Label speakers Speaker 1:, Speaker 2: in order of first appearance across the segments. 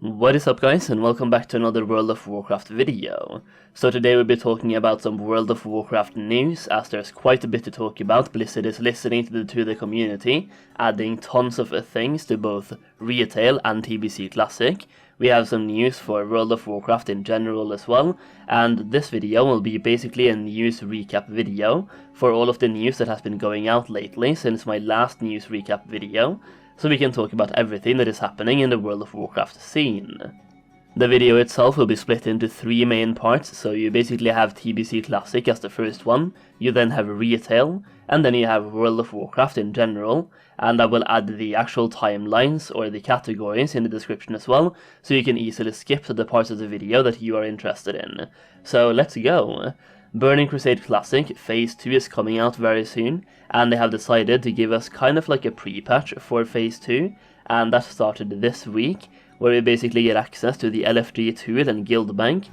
Speaker 1: What is up guys, and welcome back to another World of Warcraft video. So today we'll be talking about some World of Warcraft news, as there's quite a bit to talk about. Blizzard is listening to the community, adding tons of things to both retail and TBC Classic. We have some news for World of Warcraft in general as well, and this video will be basically a news recap video for all of the news that has been going out lately since my last news recap video. So we can talk about everything that is happening in the World of Warcraft scene. The video itself will be split into three main parts, so you basically have TBC Classic as the first one, you then have Retail, and then you have World of Warcraft in general, and I will add the actual timelines or the categories in the description as well, so you can easily skip to the parts of the video that you are interested in. So let's go! Burning Crusade Classic Phase 2 is coming out very soon, and they have decided to give us kind of like a pre-patch for Phase 2, and that started this week, where we basically get access to the LFG tool and guild bank,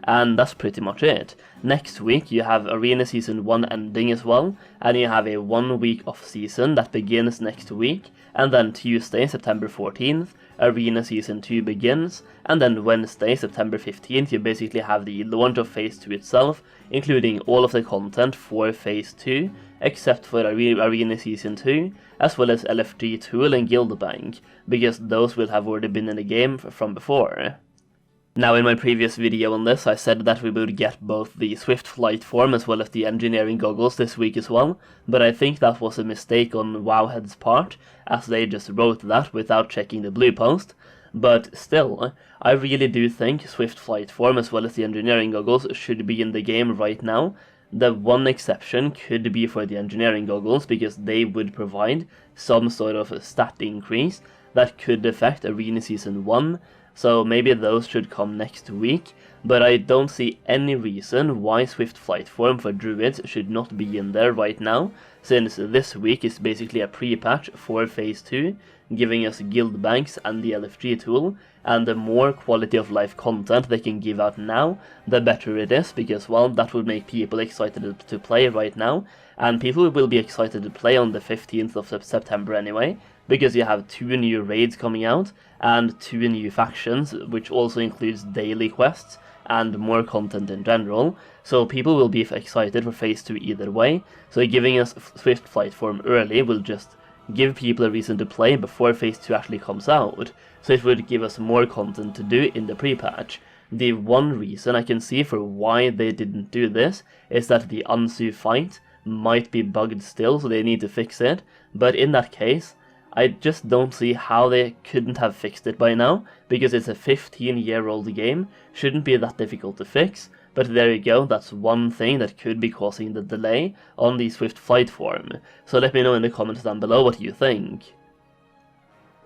Speaker 1: and that's pretty much it. Next week you have Arena Season 1 ending as well, and you have a 1 week off season that begins next week, and then Tuesday, September 14th, Arena Season 2 begins, and then Wednesday, September 15th, you basically have the launch of Phase 2 itself, including all of the content for Phase 2, except for Arena Season 2, as well as LFG Tool and Guild Bank, because those will have already been in the game from before. Now in my previous video on this, I said that we would get both the Swift Flight form as well as the engineering goggles this week as well, but I think that was a mistake on Wowhead's part, as they just wrote that without checking the blue post. But still, I really do think Swift Flight form as well as the engineering goggles should be in the game right now. The one exception could be for the engineering goggles, because they would provide some sort of stat increase that could affect Arena Season 1, so maybe those should come next week, but I don't see any reason why Swift Flight form for Druids should not be in there right now, since this week is basically a pre-patch for Phase 2, giving us guild banks and the LFG tool, and the more quality of life content they can give out now, the better it is, because well, that would make people excited to play right now, and people will be excited to play on the 15th of September anyway, because you have 2 new raids coming out, and 2 new factions, which also includes daily quests, and more content in general, so people will be excited for Phase 2 either way, so giving us Swift Flight form early will just give people a reason to play before Phase 2 actually comes out, so it would give us more content to do in the pre-patch. The one reason I can see for why they didn't do this is that the Ansu fight might be bugged still, so they need to fix it, but in that case, I just don't see how they couldn't have fixed it by now, because it's a 15-year-old game, shouldn't be that difficult to fix, but there you go, that's one thing that could be causing the delay on the Swift Flight form, so let me know in the comments down below what you think.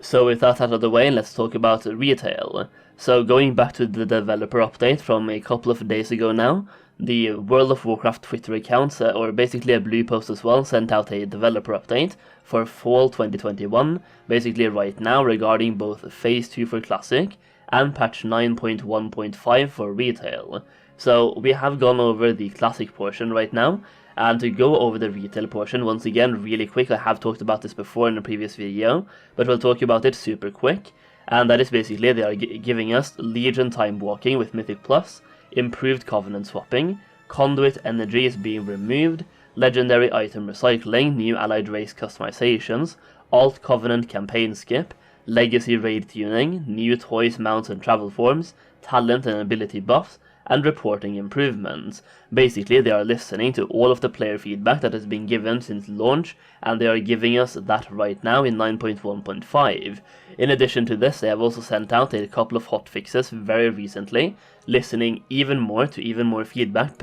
Speaker 1: So with that out of the way, let's talk about retail. So going back to the developer update from a couple of days ago now, the World of Warcraft Twitter accounts, or basically a blue post as well, sent out a developer update for Fall 2021, basically right now, regarding both Phase 2 for Classic and patch 9.1.5 for Retail. So we have gone over the Classic portion right now, and to go over the Retail portion once again really quick, I have talked about this before in a previous video, but we'll talk about it super quick, and that is basically they are giving us Legion Time Walking with Mythic Plus, improved Covenant swapping, Conduit energy is being removed, legendary item recycling, new allied race customizations, alt Covenant campaign skip, legacy raid tuning, new toys, mounts and travel forms, talent and ability buffs, and reporting improvements. Basically, they are listening to all of the player feedback that has been given since launch, and they are giving us that right now in 9.1.5. In addition to this, they have also sent out a couple of hotfixes very recently, listening even more to even more feedback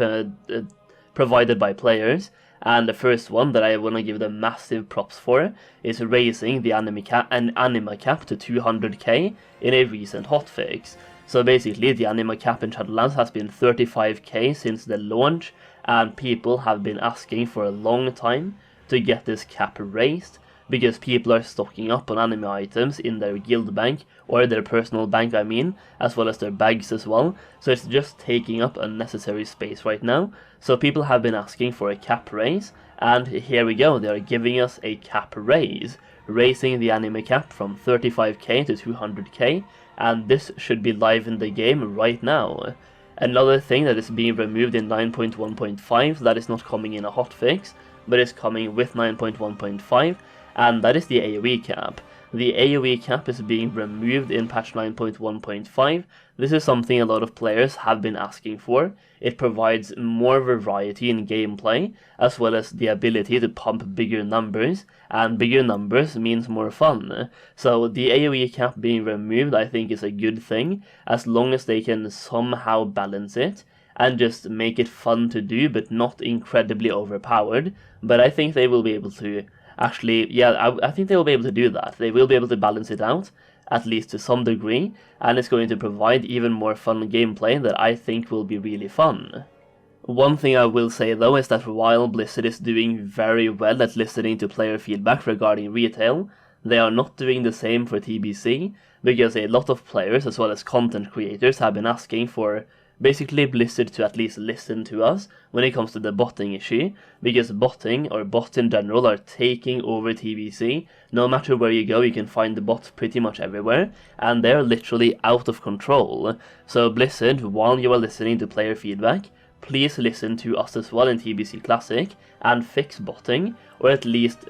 Speaker 1: provided by players, and the first one that I want to give them massive props for is raising the Anima Cap to 200k in a recent hotfix. So basically, the Anima Cap in Shadowlands has been 35k since the launch, and people have been asking for a long time to get this cap raised, because people are stocking up on anime items in their guild bank, or their personal bank I mean, as well as their bags as well, so it's just taking up unnecessary space right now. So people have been asking for a cap raise, and here we go, they are giving us a cap raise, raising the Anima Cap from 35k to 200k, and this should be live in the game right now. Another thing that is being removed in 9.1.5 that is not coming in a hotfix, but is coming with 9.1.5, and that is the AoE cap. The AoE cap is being removed in patch 9.1.5. This is something a lot of players have been asking for. It provides more variety in gameplay, as well as the ability to pump bigger numbers, and bigger numbers means more fun. So the AoE cap being removed I think is a good thing, as long as they can somehow balance it, and just make it fun to do, but not incredibly overpowered. But I think they will be able to. Actually, yeah, I think they will be able to do that. They will be able to balance it out, at least to some degree, and it's going to provide even more fun gameplay that I think will be really fun. One thing I will say though is that while Blizzard is doing very well at listening to player feedback regarding retail, they are not doing the same for TBC, because a lot of players as well as content creators have been asking for basically Blizzard to at least listen to us when it comes to the botting issue, because botting, or bots in general, are taking over TBC. No matter where you go, you can find the bots pretty much everywhere, and they're literally out of control. So Blizzard, while you are listening to player feedback, please listen to us as well in TBC Classic, and fix botting, or at least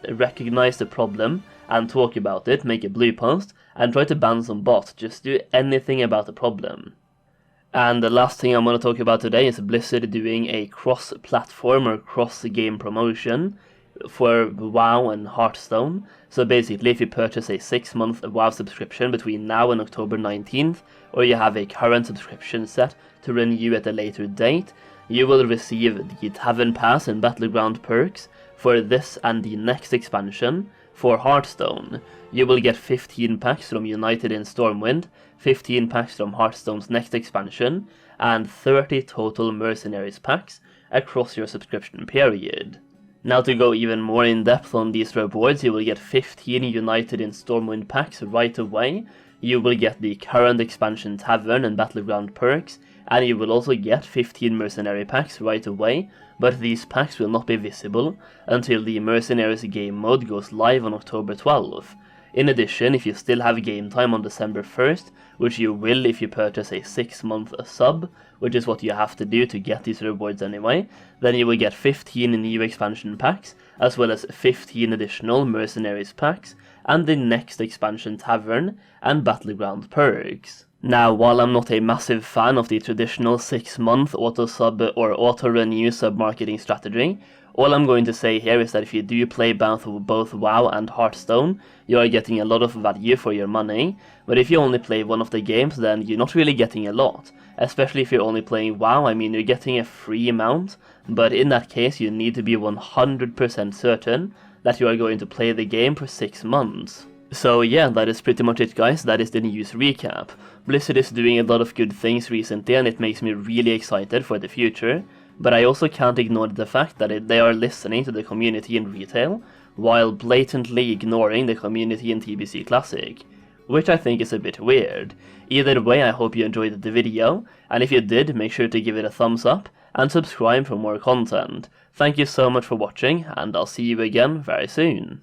Speaker 1: recognize the problem, and talk about it, make a blue post, and try to ban some bots. Just do anything about the problem. And the last thing I'm going to talk about today is Blizzard doing a cross-platform or cross-game promotion for WoW and Hearthstone. So basically, if you purchase a 6-month WoW subscription between now and October 19th, or you have a current subscription set to renew at a later date, you will receive the Tavern Pass and Battleground perks for this and the next expansion. For Hearthstone, you will get 15 packs from United in Stormwind, 15 packs from Hearthstone's next expansion, and 30 total Mercenaries packs across your subscription period. Now to go even more in depth on these rewards, you will get 15 United in Stormwind packs right away, you will get the current expansion Tavern and Battleground perks, and you will also get 15 Mercenary packs right away, but these packs will not be visible until the Mercenaries game mode goes live on October 12th. In addition, if you still have game time on December 1st, which you will if you purchase a 6-month sub, which is what you have to do to get these rewards anyway, then you will get 15 new expansion packs, as well as 15 additional Mercenaries packs, and the next expansion Tavern and Battleground perks. Now, while I'm not a massive fan of the traditional 6-month auto-sub or auto-renew sub-marketing strategy, all I'm going to say here is that if you do play both WoW and Hearthstone, you are getting a lot of value for your money, but if you only play one of the games, then you're not really getting a lot. Especially if you're only playing WoW, I mean, you're getting a free amount, but in that case you need to be 100% certain that you are going to play the game for 6 months. So yeah, that is pretty much it guys, that is the news recap. Blizzard is doing a lot of good things recently and it makes me really excited for the future, but I also can't ignore the fact that they are listening to the community in retail, while blatantly ignoring the community in TBC Classic, which I think is a bit weird. Either way, I hope you enjoyed the video, and if you did, make sure to give it a thumbs up, and subscribe for more content. Thank you so much for watching, and I'll see you again very soon.